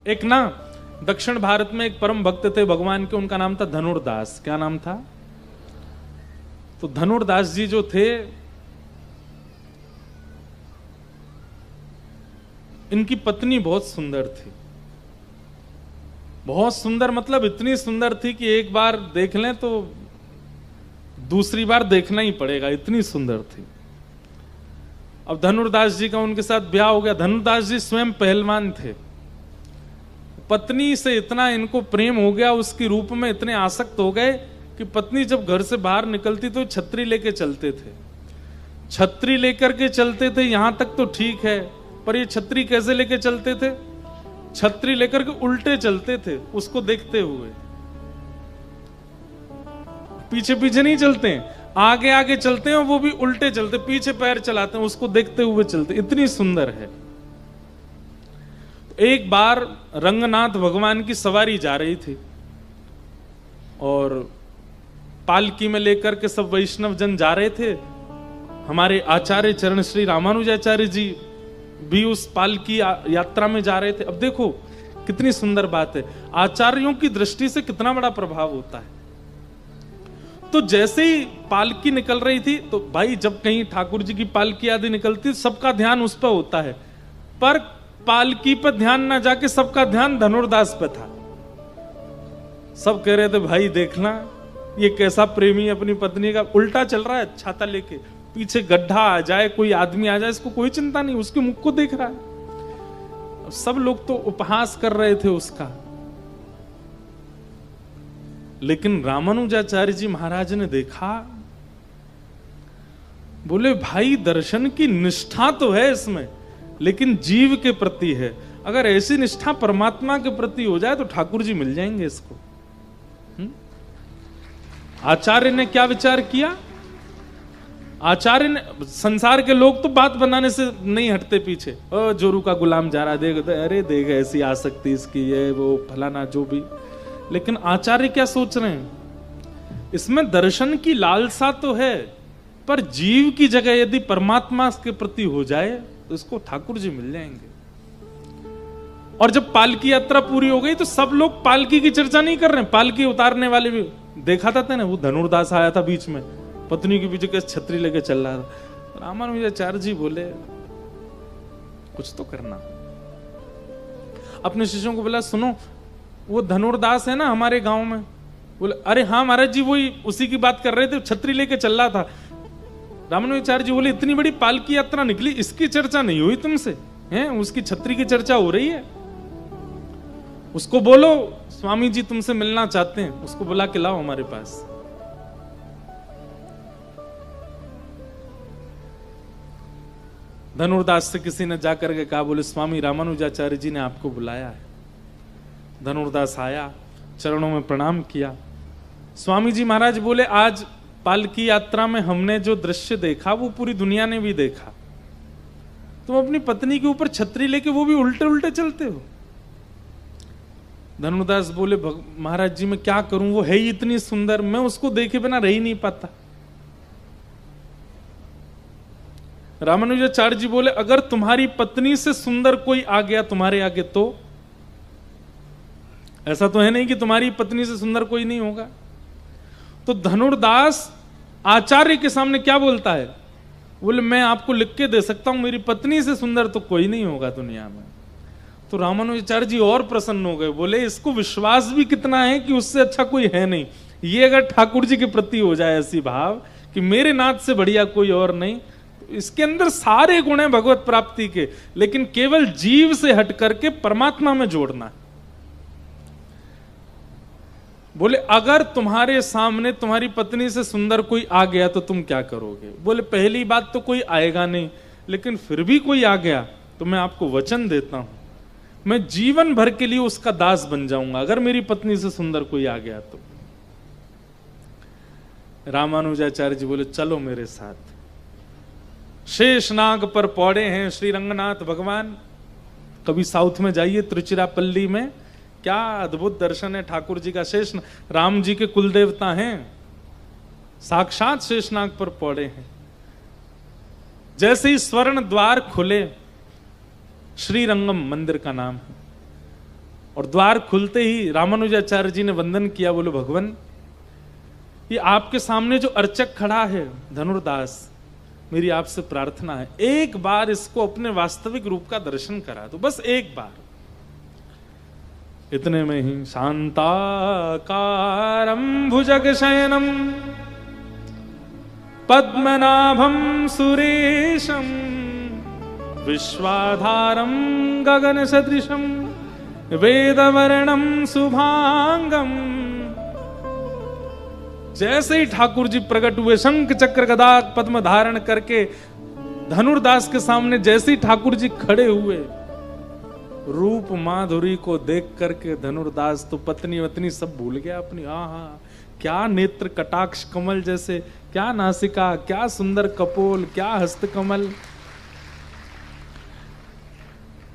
एक ना दक्षिण भारत में एक परम भक्त थे भगवान के, उनका नाम था धनुर्दास। क्या नाम था? तो धनुर्दास जी जो थे, इनकी पत्नी बहुत सुंदर थी। बहुत सुंदर मतलब इतनी सुंदर थी कि एक बार देख लें तो दूसरी बार देखना ही पड़ेगा, इतनी सुंदर थी। अब धनुर्दास जी का उनके साथ ब्याह हो गया। धनुर्दास जी स्वयं पहलवान थे। पत्नी से इतना इनको प्रेम हो गया, उसके रूप में इतने आसक्त हो गए कि पत्नी जब घर से बाहर निकलती तो छतरी लेके चलते थे। छतरी लेकर के चलते थे, यहां तक तो ठीक है, पर ये छतरी कैसे लेके चलते थे? छतरी लेकर के उल्टे चलते थे, उसको देखते हुए। पीछे पीछे नहीं चलते हैं, आगे आगे चलते हैं, वो भी उल्टे चलते, पीछे पैर चलाते हैं, उसको देखते हुए चलते। इतनी सुंदर है। एक बार रंगनाथ भगवान की सवारी जा रही थी और पालकी में लेकर के सब वैष्णव जन जा रहे थे। हमारे आचार्य चरण श्री रामानुजाचार्य जी भी उस पालकी यात्रा में जा रहे थे। अब देखो कितनी सुंदर बात है, आचार्यों की दृष्टि से कितना बड़ा प्रभाव होता है। तो जैसे ही पालकी निकल रही थी, तो भाई जब कहीं ठाकुर जी की पालकी आदि निकलती, सबका ध्यान उस पर होता है, पर पालकी पर ध्यान ना जाके सबका ध्यान धनुर्दास पे था। सब कह रहे थे भाई देखना ये कैसा प्रेमी अपनी पत्नी का उल्टा चल रहा है, छाता लेके, पीछे गड्ढा आ जाए, कोई आदमी आ जाए, इसको कोई चिंता नहीं, उसके मुख को देख रहा है। सब लोग तो उपहास कर रहे थे उसका। लेकिन रामानुजाचार्य जी महाराज ने देखा, बोले भाई दर्शन की निष्ठा तो है इसमें, लेकिन जीव के प्रति है। अगर ऐसी निष्ठा परमात्मा के प्रति हो जाए तो ठाकुर जी मिल जाएंगे इसको। आचार्य ने क्या विचार किया? आचार्य ने, संसार के लोग तो बात बनाने से नहीं हटते पीछे, जोरू का गुलाम जा रहा, देख अरे देख ऐसी आसक्ति इसकी, ये वो फलाना जो भी। लेकिन आचार्य क्या सोच रहे हैं? इसमें दर्शन की लालसा तो है, पर जीव की जगह यदि परमात्मा के प्रति हो जाए तो इसको ठाकुर जी मिल जाएंगे। और जब पालकी यात्रा पूरी हो गई तो सब लोग पालकी की चर्चा नहीं कर रहे हैं, पालकी उतारने वाले भी देखा था ना, वो धनुर्दास आया था बीच में, पत्नी के पीछे कैसे छतरी लेके चल रहा था। रामानुजाचार्य जी बोले कुछ तो करना। अपने शिष्यों को बोला सुनो, वो धनुर्दास है ना हमारे गांव में? बोले अरे हाँ महाराज जी, वही उसी की बात कर रहे थे, छतरी लेके चल रहा था। रामानुजाचार्य जी बोले इतनी बड़ी पालकी यात्रा निकली, इसकी चर्चा नहीं हुई तुमसे? हैं, उसकी छतरी की चर्चा हो रही है। उसको बोलो स्वामी जी तुमसे मिलना चाहते हैं, उसको बुला के लाओ हमारे पास। धनुर्दास से किसी ने जाकर के कहा, बोले स्वामी रामानुजाचार्य जी ने आपको बुलाया है। धनुर्दास आया, चरणों में प्रणाम किया। स्वामी जी महाराज बोले आज पालकी यात्रा में हमने जो दृश्य देखा वो पूरी दुनिया ने भी देखा। तुम अपनी पत्नी के ऊपर छतरी लेके वो भी उल्टे उल्टे चलते हो। धनुर्दास बोले महाराज जी मैं क्या करूं, वो है ही इतनी सुंदर, मैं उसको देखे बिना रह ही नहीं पाता। रामानुजाचार्य जी बोले अगर तुम्हारी पत्नी से सुंदर कोई आ गया तुम्हारे आगे तो? ऐसा तो है नहीं कि तुम्हारी पत्नी से सुंदर कोई नहीं होगा। तो धनुर्दास आचार्य के सामने क्या बोलता है? बोले मैं आपको लिख के दे सकता हूं, मेरी पत्नी से सुंदर तो कोई नहीं होगा दुनिया में। तो रामानुजाचार्य जी और प्रसन्न हो गए, बोले इसको विश्वास भी कितना है कि उससे अच्छा कोई है नहीं। ये अगर ठाकुर जी के प्रति हो जाए ऐसी भाव कि मेरे नाथ से बढ़िया कोई और नहीं, तो इसके अंदर सारे गुण हैं भगवत प्राप्ति के, लेकिन केवल जीव से हट करके परमात्मा में जोड़ना। बोले अगर तुम्हारे सामने तुम्हारी पत्नी से सुंदर कोई आ गया तो तुम क्या करोगे? बोले पहली बात तो कोई आएगा नहीं, लेकिन फिर भी कोई आ गया तो मैं आपको वचन देता हूं, मैं जीवन भर के लिए उसका दास बन जाऊंगा अगर मेरी पत्नी से सुंदर कोई आ गया तो। रामानुजाचार्य जी बोले चलो मेरे साथ। शेषनाग पर पौड़े हैं श्री रंगनाथ भगवान। कभी साउथ में जाइए, त्रिचिरापल्ली में क्या अद्भुत दर्शन है ठाकुर जी का। शेष राम जी के कुल देवता हैं, साक्षात शेषनाग पर पौड़े हैं। जैसे ही स्वर्ण द्वार खुले, श्रीरंगम मंदिर का नाम है, और द्वार खुलते ही रामानुजाचार्य जी ने वंदन किया, बोलो भगवान ये आपके सामने जो अर्चक खड़ा है धनुर्दास, मेरी आपसे प्रार्थना है एक बार इसको अपने वास्तविक रूप का दर्शन करा दो, बस एक बार। इतने में ही शांताकारं भुजगशयनं पद्मनाभं सुरेशं विश्वाधारं गगनसदृशं वेदवर्णं शुभांगं। जैसे ही ठाकुर जी प्रकट हुए, शंख चक्र गदा पद्म धारण करके धनुर्दास के सामने जैसे ही ठाकुर जी खड़े हुए, रूप माधुरी को देख करके धनुर्दास तो पत्नी वत्नी सब भूल गया अपनी। आहा क्या नेत्र कटाक्ष कमल जैसे, क्या नासिका, क्या सुंदर कपोल, क्या हस्त कमल।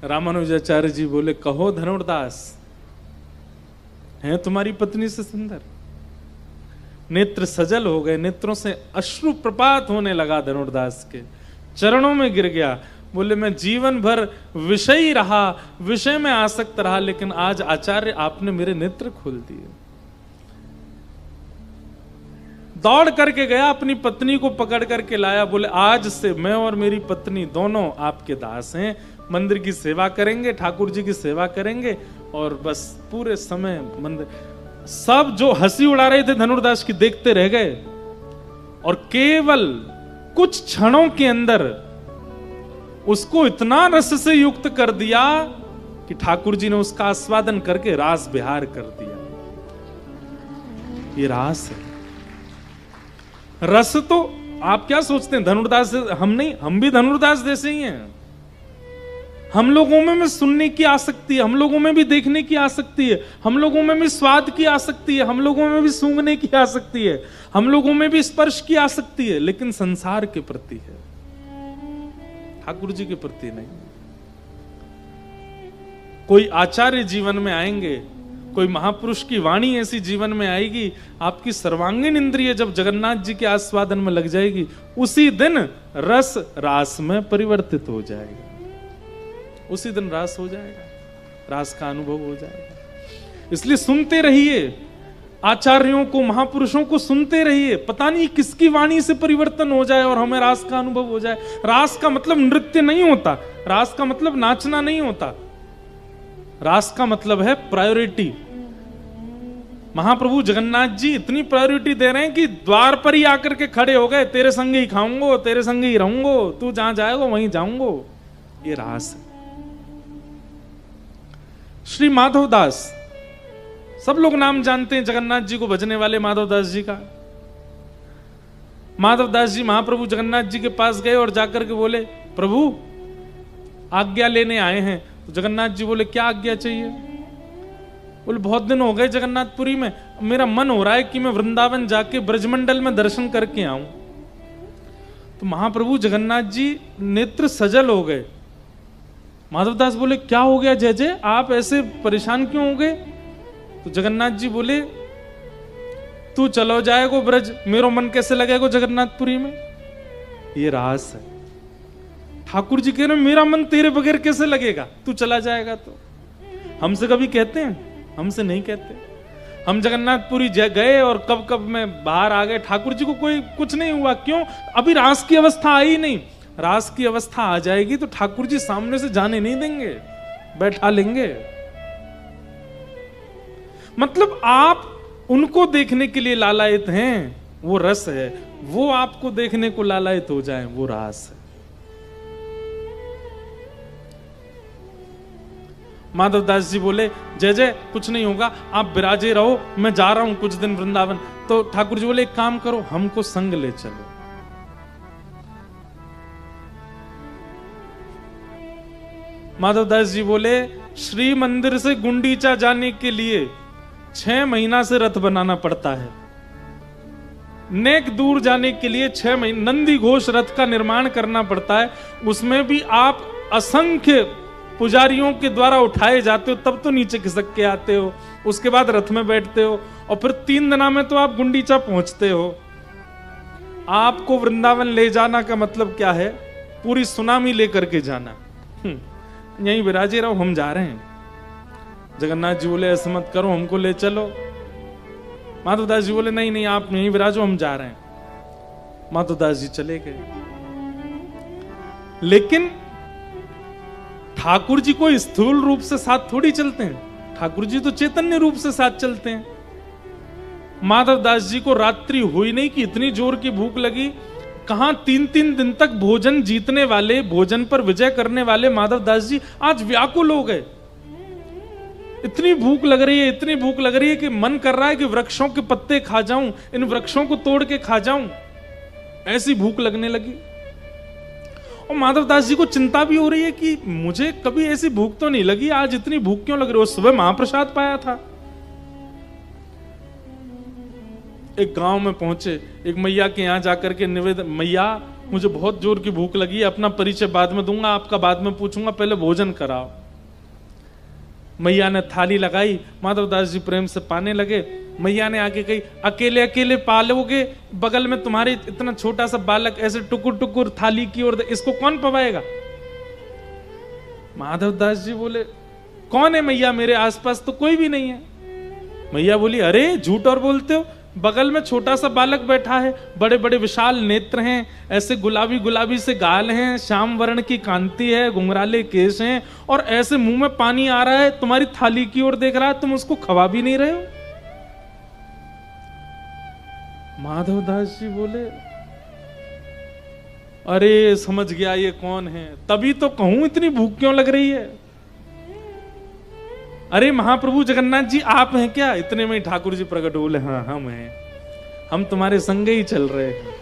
रामानुजाचार्य जी बोले कहो धनुर्दास, है तुम्हारी पत्नी से सुंदर? नेत्र सजल हो गए, नेत्रों से अश्रु प्रपात होने लगा, धनुर्दास के चरणों में गिर गया। बोले मैं जीवन भर विषयी रहा, विषय में आसक्त रहा, लेकिन आज आचार्य आपने मेरे नेत्र खोल दिए। दौड़ करके गया, अपनी पत्नी को पकड़ करके लाया। बोले आज से मैं और मेरी पत्नी दोनों आपके दास हैं, मंदिर की सेवा करेंगे, ठाकुर जी की सेवा करेंगे, और बस पूरे समय मंदिर। सब जो हंसी उड़ा रहे थे धनुर्दास की देखते रह गए, और केवल कुछ क्षणों के अंदर उसको इतना रस से युक्त कर दिया कि ठाकुर जी ने उसका आस्वादन करके रास बिहार कर दिया। ये रास है। रस तो आप क्या सोचते हैं धनुर्दास हम नहीं, हम भी धनुर्दास जैसे ही हैं। हम लोगों में भी सुनने की आसक्ति है, हम लोगों में भी देखने की आसक्ति है, हम लोगों में भी स्वाद की आसक्ति है, हम लोगों में भी सूंघने की आसक्ति है, हम लोगों में भी स्पर्श की आसक्ति है, लेकिन संसार के प्रति है, ठाकुर जी के प्रति नहीं। कोई आचार्य जीवन में आएंगे, कोई महापुरुष की वाणी ऐसी जीवन में आएगी, आपकी सर्वांगीण इंद्रिय जब जगन्नाथ जी के आस्वादन में लग जाएगी, उसी दिन रस रास में परिवर्तित हो जाएगा, उसी दिन रास हो जाएगा, रास का अनुभव हो जाएगा। इसलिए सुनते रहिए आचार्यों को, महापुरुषों को सुनते रहिए, पता नहीं किसकी वाणी से परिवर्तन हो जाए और हमें रास का अनुभव हो जाए। रास का मतलब नृत्य नहीं होता, रास का मतलब नाचना नहीं होता, रास का मतलब है प्रायोरिटी। महाप्रभु जगन्नाथ जी इतनी प्रायोरिटी दे रहे हैं कि द्वार पर ही आकर के खड़े हो गए, तेरे संग ही खाऊंगो, तेरे संग ही रहूंगो, तू जहां जाएगा वहीं जाऊंगो। ये रास है। श्री माधवदास, सब लोग नाम जानते हैं जगन्नाथ जी को भजने वाले माधवदास जी का। माधवदास जी महाप्रभु जगन्नाथ जी के पास गए और जाकर के बोले प्रभु आज्ञा लेने आए हैं। तो जगन्नाथ जी बोले क्या आज्ञा चाहिए? बोले बहुत दिन हो गए जगन्नाथपुरी में, मेरा मन हो रहा है कि मैं वृंदावन जाके ब्रजमंडल में दर्शन करके आऊं। तो महाप्रभु जगन्नाथ जी नेत्र सजल हो गए। माधवदास बोले क्या हो गया जय जय, आप ऐसे परेशान क्यों हो गए? तो जगन्नाथ जी बोले तू चलो जाएगो ब्रज, मेरो मन कैसे लगेगा जगन्नाथपुरी में? ये रास है। ठाकुर जी कह रहे मेरा मन तेरे बगैर कैसे लगेगा, तू चला जाएगा तो। हमसे कभी कहते हैं? हमसे नहीं कहते। हम जगन्नाथपुरी गए और कब कब में बाहर आ गए, ठाकुर जी को कोई कुछ नहीं हुआ। क्यों? अभी रास की अवस्था आई नहीं। रास की अवस्था आ जाएगी तो ठाकुर जी सामने से जाने नहीं देंगे, बैठा लेंगे। मतलब आप उनको देखने के लिए लालायित हैं, वो रस है। वो आपको देखने को लालायित हो जाए, वो रास है। माधवदास जी बोले जय जय कुछ नहीं होगा, आप विराजे रहो, मैं जा रहा हूं कुछ दिन वृंदावन। तो ठाकुर जी बोले एक काम करो, हमको संग ले चलो। माधवदास जी बोले श्री मंदिर से गुंडीचा जाने के लिए 6 महीना से रथ बनाना पड़ता है। नेक दूर जाने के लिए 6 महीने नंदी घोष रथ का निर्माण करना पड़ता है। उसमें भी आप असंख्य पुजारियों के द्वारा उठाए जाते हो, तब तो नीचे खिसक के आते हो। उसके बाद रथ में बैठते हो और फिर 3 दिना में तो आप गुंडीचा पहुंचते हो। आपको वृंदावन ले जाना का मतलब क्या है? पूरी सुनामी लेकर के जाना। यहीं विराजे रहो, हम जा रहे हैं। जगन्नाथ जी बोले ऐसे मत करो, हमको ले चलो। माधवदास जी बोले नहीं नहीं, आप यहीं विराजो, हम जा रहे हैं। माधवदास जी चले गए। लेकिन ठाकुर जी को स्थूल रूप से साथ थोड़ी चलते हैं, ठाकुर जी तो चैतन्य रूप से साथ चलते हैं। माधवदास जी को रात्रि हुई नहीं कि इतनी जोर की भूख लगी। कहां 3-3 दिन तक भोजन जीतने वाले, भोजन पर विजय करने वाले माधवदास जी आज व्याकुल हो गए। इतनी भूख लग रही है, इतनी भूख लग रही है कि मन कर रहा है कि वृक्षों के पत्ते खा जाऊं, इन वृक्षों को तोड़ के खा जाऊं, ऐसी भूख लगने लगी। और माधवदास जी को चिंता भी हो रही है कि मुझे कभी ऐसी भूख तो नहीं लगी, आज इतनी भूख क्यों लग रही है। सुबह महाप्रसाद पाया था। एक गांव में पहुंचे, एक मैया के यहां जाकर के निवेदन, मैया मुझे बहुत जोर की भूख लगी है, अपना परिचय बाद में दूंगा, आपका बाद में पूछूंगा, पहले भोजन कराओ। मैया ने थाली लगाई, माधवदास जी प्रेम से पाने लगे। मैया ने आके कही, अकेले अकेले पालोगे, बगल में तुम्हारे इतना छोटा सा बालक ऐसे टुकुर टुकुर थाली की ओर, इसको कौन पवाएगा। माधवदास जी बोले, कौन है मैया, मेरे आसपास तो कोई भी नहीं है। मैया बोली, अरे झूठ और बोलते हो, बगल में छोटा सा बालक बैठा है, बड़े बड़े विशाल नेत्र हैं, ऐसे गुलाबी गुलाबी से गाल हैं, श्याम वर्ण की कांति है, घुंघराले केश हैं, और ऐसे मुंह में पानी आ रहा है, तुम्हारी थाली की ओर देख रहा है, तुम उसको खवा भी नहीं रहे हो। माधवदास जी बोले, अरे समझ गया ये कौन है, तभी तो कहूं इतनी भूख क्यों लग रही है। अरे महाप्रभु जगन्नाथ जी आप हैं क्या। इतने में ठाकुर जी प्रकट बोले, हाँ हम हैं, हम तुम्हारे संग ही चल रहे हैं,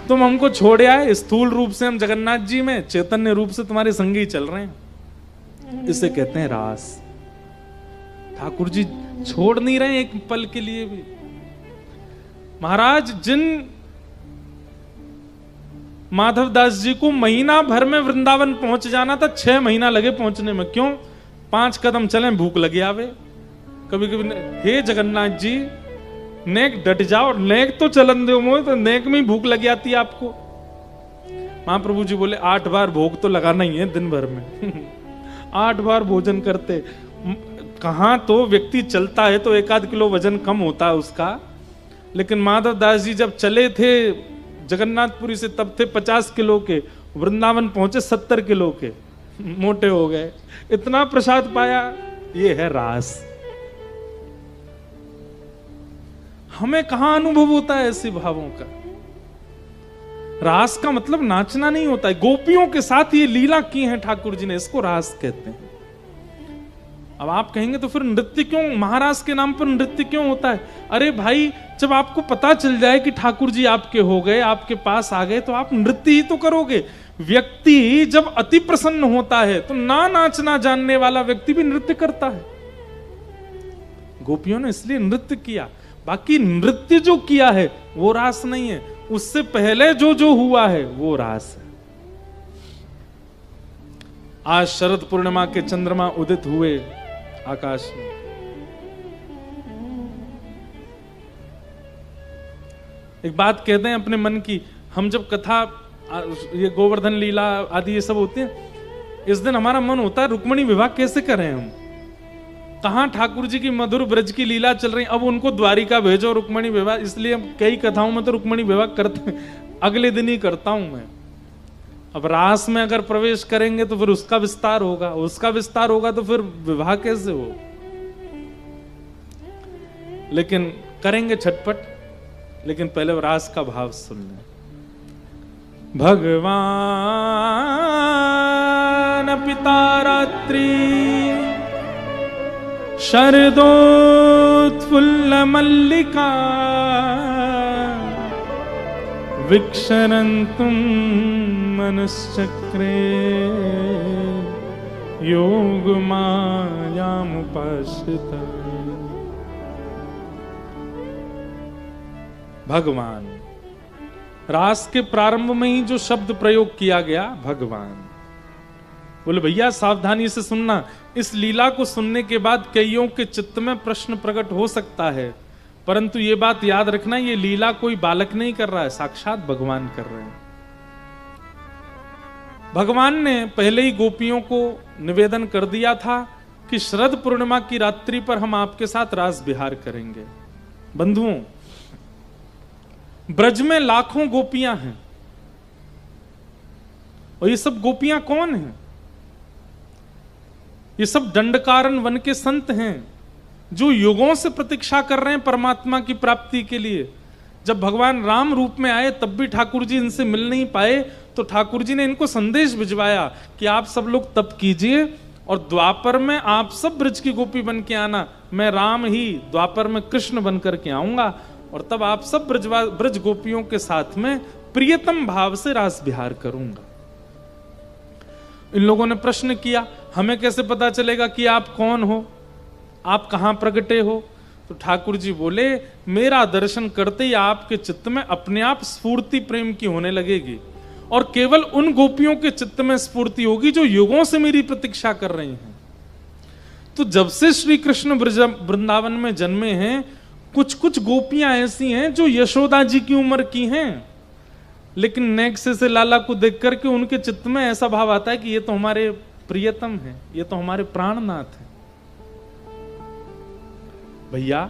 तुम हमको छोड़ आए, स्थूल रूप से हम जगन्नाथ जी में, चैतन्य रूप से तुम्हारे संग ही चल रहे हैं। इसे कहते हैं रास। ठाकुर जी छोड़ नहीं रहे एक पल के लिए भी। महाराज, जिन माधवदास जी को महीना भर में वृंदावन पहुंच जाना था, 6 महीना लगे पहुंचने में। क्यों? 5 कदम चले भूख लगी आवे। कभी कभी हे जगन्नाथ जी, नेक डट जाओ, नेक तो चलन दो मोह, तो नेक में ही भूख लगी आती है आपको। महाप्रभु जी बोले, 8 बार भोग तो लगाना ही है दिन भर में। 8 बार भोजन करते। कहां तो व्यक्ति चलता है तो 1-8 किलो वजन कम होता है उसका, लेकिन माधवदास जी जब चले थे जगन्नाथपुरी से, तब थे 50 किलो के, वृंदावन पहुंचे 70 किलो के, मोटे हो गए। इतना प्रसाद पाया। ये है रास। हमें कहां अनुभव होता है ऐसे भावों का। रास का मतलब नाचना नहीं होता है। गोपियों के साथ ये लीला की है ठाकुर जी ने, इसको रास कहते हैं। अब आप कहेंगे तो फिर नृत्य क्यों, महाराज के नाम पर नृत्य क्यों होता है। अरे भाई, जब आपको पता चल जाए कि ठाकुर जी आपके हो गए, आपके पास आ गए, तो आप नृत्य ही तो करोगे। व्यक्ति जब अति प्रसन्न होता है तो ना नाचना जानने वाला व्यक्ति भी नृत्य करता है। गोपियों ने इसलिए नृत्य किया, बाकी नृत्य जो किया है वो रास नहीं है, उससे पहले जो जो हुआ है वो रास है। आज शरद पूर्णिमा के चंद्रमा उदित हुए आकाश में। एक बात कहते हैं अपने मन की, हम जब कथा, ये गोवर्धन लीला आदि ये सब होते हैं, इस दिन हमारा मन होता है रुक्मिणी विवाह कैसे करें हम। कहां ठाकुर जी की मधुर ब्रज की लीला चल रही, अब उनको द्वारिका भेजो रुक्मिणी विवाह। इसलिए कई कथाओं में तो रुक्मिणी विवाह करते, अगले दिन ही करता हूं मैं। अब रास में अगर प्रवेश करेंगे तो फिर उसका विस्तार होगा, उसका विस्तार होगा तो फिर विवाह कैसे हो। लेकिन करेंगे छटपट, लेकिन पहले रास का भाव सुन लें। भगवान पिता रात्रि शरदोत्फुल्ल मल्लिका वीक्षरन्तुं मनश्चक्रे योगमायामुपाश्रिता। भगवान, रास के प्रारंभ में ही जो शब्द प्रयोग किया गया भगवान, बोले भैया सावधानी से सुनना। इस लीला को सुनने के बाद कईयों के चित्त में प्रश्न प्रकट हो सकता है, परंतु ये बात याद रखना, ये लीला कोई बालक नहीं कर रहा है, साक्षात भगवान कर रहे हैं। भगवान ने पहले ही गोपियों को निवेदन कर दिया था कि शरद पूर्णिमा की रात्रि पर हम आपके साथ रास विहार करेंगे। बंधुओं, ब्रज में लाखों गोपियां हैं, और ये सब गोपियां कौन हैं? ये सब दंडकारण्य वन के संत हैं जो युगों से प्रतीक्षा कर रहे हैं परमात्मा की प्राप्ति के लिए। जब भगवान राम रूप में आए तब भी ठाकुर जी इनसे मिल नहीं पाए, तो ठाकुर जी ने इनको संदेश भिजवाया कि आप सब लोग तप कीजिए और द्वापर में आप सब ब्रज की गोपी बन के आना, मैं राम ही द्वापर में कृष्ण बन करके आऊंगा, और तब आप सब ब्रज गोपियों के साथ में प्रियतम भाव से रास विहार करूंगा। इन लोगों ने प्रश्न किया, हमें कैसे पता चलेगा कि आप कौन हो, आप कहां प्रगटे हो? तो ठाकुर जी बोले, मेरा दर्शन करते ही आपके चित्त में अपने आप स्फूर्ति प्रेम की होने लगेगी, और केवल उन गोपियों के चित्त में स्फूर्ति होगी जो युगों से मेरी प्रतीक्षा कर रही हैं। तो जब से श्री कृष्ण वृंदावन में जन्मे हैं, कुछ कुछ गोपियां ऐसी हैं जो यशोदा जी की उम्र की हैं, लेकिन नेक्स्ट से लाला को देख करके उनके चित्त में ऐसा भाव आता है कि ये तो हमारे प्रियतम हैं, ये तो हमारे प्राणनाथ हैं। भैया,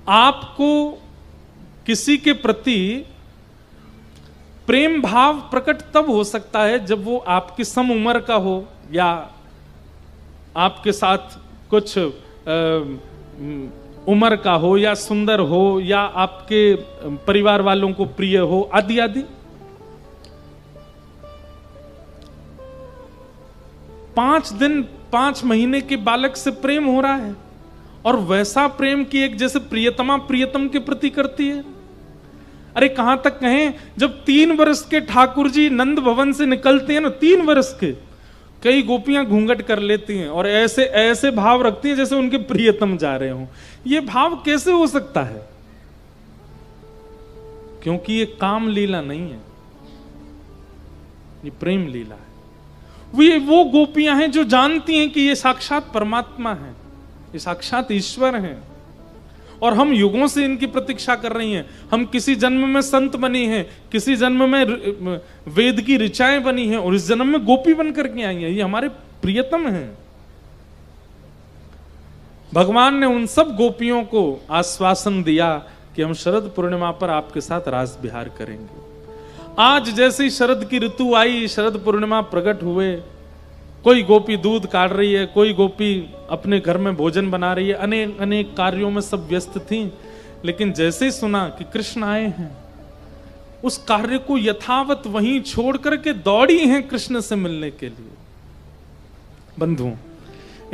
आपको किसी के प्रति प्रेम भाव प्रकट तब हो सकता है जब वो आपकी सम उम्र का हो, या आपके साथ कुछ उम्र का हो, या सुंदर हो, या आपके परिवार वालों को प्रिय हो, आदि आदि। 5 दिन 5 महीने के बालक से प्रेम हो रहा है, और वैसा प्रेम की एक जैसे प्रियतमा प्रियतम के प्रति करती है। अरे कहां तक कहें, जब 3 वर्ष के ठाकुर जी नंद भवन से निकलते हैं ना, 3 वर्ष के, कई गोपियां घूंघट कर लेती हैं और ऐसे ऐसे भाव रखती हैं जैसे उनके प्रियतम जा रहे हों। ये भाव कैसे हो सकता है? क्योंकि ये काम लीला नहीं है, ये प्रेम लीला है। वो गोपियां हैं जो जानती हैं कि ये साक्षात परमात्मा है, ये साक्षात ईश्वर हैं, और हम युगों से इनकी प्रतीक्षा कर रही हैं। हम किसी जन्म में संत बनी हैं, किसी जन्म में वेद की ऋचाएं बनी हैं, और इस जन्म में गोपी बन करके आई हैं। ये हमारे प्रियतम हैं। भगवान ने उन सब गोपियों को आश्वासन दिया कि हम शरद पूर्णिमा पर आपके साथ रास विहार करेंगे। आज जैसे ही शरद की ऋतु आई, शरद पूर्णिमा प्रकट हुए, कोई गोपी दूध काट रही है, कोई गोपी अपने घर में भोजन बना रही है, अनेक अनेक कार्यों में सब व्यस्त थी। लेकिन जैसे ही सुना कि कृष्ण आए हैं, उस कार्य को यथावत वहीं छोड़ करके दौड़ी हैं कृष्ण से मिलने के लिए। बंधुओं,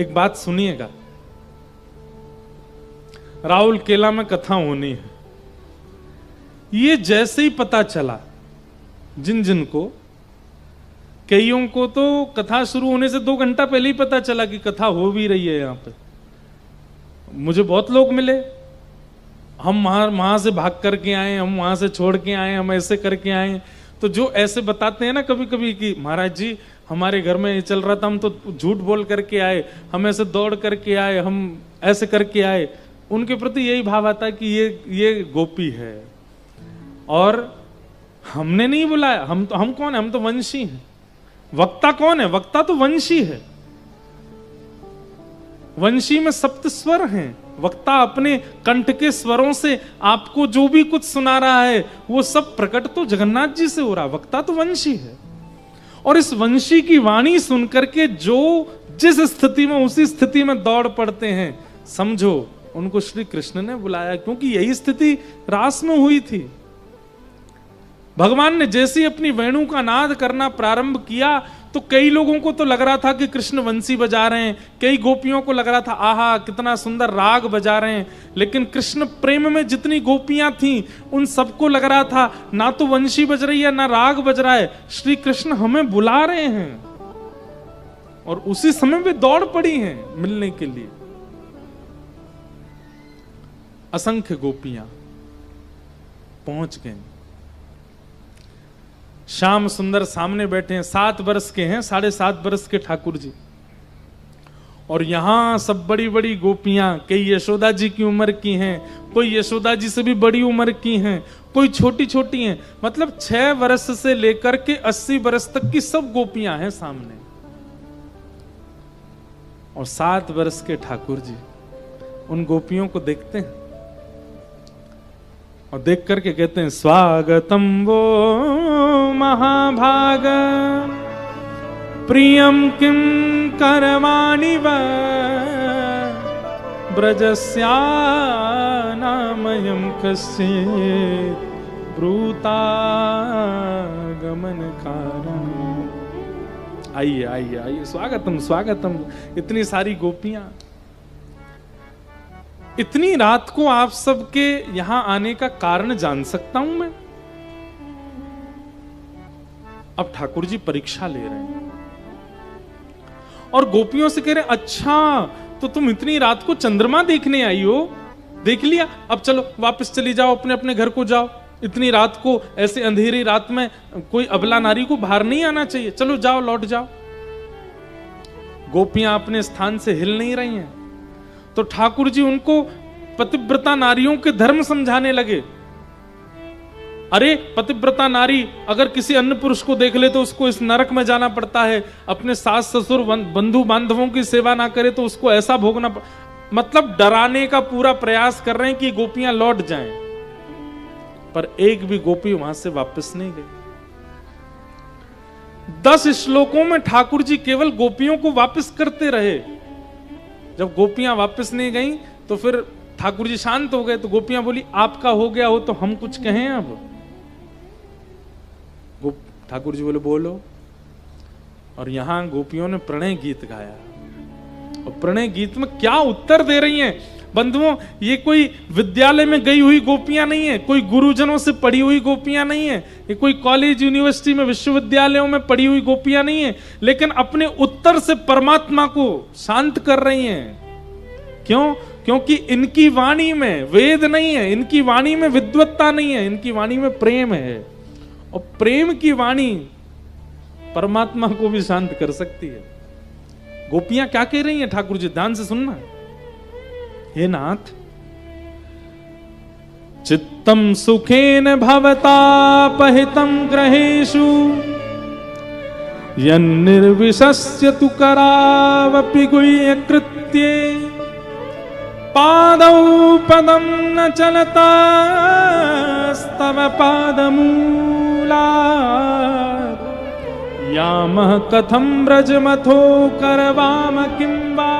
एक बात सुनिएगा, राहुल केला में कथा होनी है। ये जैसे ही पता चला, जिन जिन को, कईयों को तो कथा शुरू होने से 2 घंटा पहले ही पता चला कि कथा हो भी रही है। यहां पे मुझे बहुत लोग मिले, हम वहां से भाग करके आए, हम वहां से छोड़ के आए, हम ऐसे करके आए। तो जो ऐसे बताते हैं ना कभी कभी कि महाराज जी हमारे घर में ये चल रहा था, हम तो झूठ बोल करके आए, हम ऐसे दौड़ करके आए, हम ऐसे करके आए, उनके प्रति यही भाव आता है कि ये गोपी है, और हमने नहीं बुलाया। हम कौन है? हम तो वंशी हैं। वक्ता कौन है? वक्ता तो वंशी है। वंशी में 7 स्वर हैं। वक्ता अपने कंठ के स्वरों से आपको जो भी कुछ सुना रहा है वो सब प्रकट तो जगन्नाथ जी से हो रहा। वक्ता तो वंशी है, और इस वंशी की वाणी सुनकर के जो जिस स्थिति में उसी स्थिति में दौड़ पड़ते हैं, समझो उनको श्री कृष्ण ने बुलाया, क्योंकि यही स्थिति रास में हुई थी। भगवान ने जैसे ही अपनी वेणु का नाद करना प्रारंभ किया तो कई लोगों को तो लग रहा था कि कृष्ण वंशी बजा रहे हैं, कई गोपियों को लग रहा था आहा कितना सुंदर राग बजा रहे हैं। लेकिन कृष्ण प्रेम में जितनी गोपियां थीं उन सबको लग रहा था ना तो वंशी बज रही है ना राग बज रहा है, श्री कृष्ण हमें बुला रहे हैं, और उसी समय वे दौड़ पड़ी हैं मिलने के लिए। असंख्य गोपियां पहुंच गए। श्याम सुंदर सामने बैठे हैं, 7 वर्ष के हैं, 7.5 वर्ष के ठाकुर जी। और यहां सब बड़ी बड़ी गोपियां, कई यशोदा जी की उम्र की हैं, कोई यशोदा जी से भी बड़ी उम्र की हैं, कोई छोटी छोटी हैं। मतलब 6 वर्ष से लेकर के 80 वर्ष तक की सब गोपियां हैं सामने। और 7 वर्ष के ठाकुर जी उन गोपियों को देखते हैं और देख करके कहते हैं, स्वागतम वो महाभाग प्रियम किम करवाणि व ब्रजस्यानामयं कश्चित् ब्रूतागमन कारण। आइए आइए आइए, स्वागतम स्वागतम। इतनी सारी गोपियां, इतनी रात को आप सबके यहां आने का कारण जान सकता हूं मैं? अब ठाकुर जी परीक्षा ले रहे हैं और गोपियों से कह रहे हैं, अच्छा तो तुम इतनी रात को चंद्रमा देखने आई हो? देख लिया, अब चलो वापस चली जाओ, अपने अपने घर को जाओ। इतनी रात को, ऐसे अंधेरी रात में कोई अबला नारी को बाहर नहीं आना चाहिए, चलो जाओ, लौट जाओ। गोपियां अपने स्थान से हिल नहीं रही हैं। तो ठाकुर जी उनको पतिव्रता नारियों के धर्म समझाने लगे। अरे पतिव्रता नारी अगर किसी अन्य पुरुष को देख ले तो उसको इस नरक में जाना पड़ता है, अपने सास ससुर बंधु बांधवों की सेवा ना करे तो उसको ऐसा भोगना मतलब डराने का पूरा प्रयास कर रहे हैं कि गोपियां लौट जाएं। पर एक भी गोपी वहां से वापस नहीं गई। 10 श्लोकों में ठाकुर जी केवल गोपियों को वापस करते रहे। जब गोपियां वापस नहीं गई तो फिर ठाकुर जी शांत हो गए। तो गोपियां बोली, आपका हो गया हो तो हम कुछ कहें? अब ठाकुर जी बोले, बोलो। और यहां गोपियों ने प्रणय गीत गाया। और प्रणय गीत में क्या उत्तर दे रही हैं बंधुओं, ये कोई विद्यालय में गई हुई गोपियां नहीं है, कोई गुरुजनों से पढ़ी हुई गोपियां नहीं है, ये कोई कॉलेज यूनिवर्सिटी में विश्वविद्यालयों में पढ़ी हुई गोपियां नहीं है, लेकिन अपने उत्तर से परमात्मा को शांत कर रही हैं। क्यों? क्योंकि इनकी वाणी में वेद नहीं है, इनकी वाणी में विद्वत्ता नहीं है, इनकी वाणी में प्रेम है। और प्रेम की वाणी परमात्मा को भी शांत कर सकती है। गोपियां क्या कह रही हैं ठाकुर जी, ध्यान से सुनना। हे नाथ, चित्तम सुखेन भवतापहितं ग्रहेषु यन्निर्विशस्य तु करावपि गुह्यकृत्ये पादौ पदं न चलतास्तव पादमूलात् यामः कथं व्रजमथो करवाम किं वा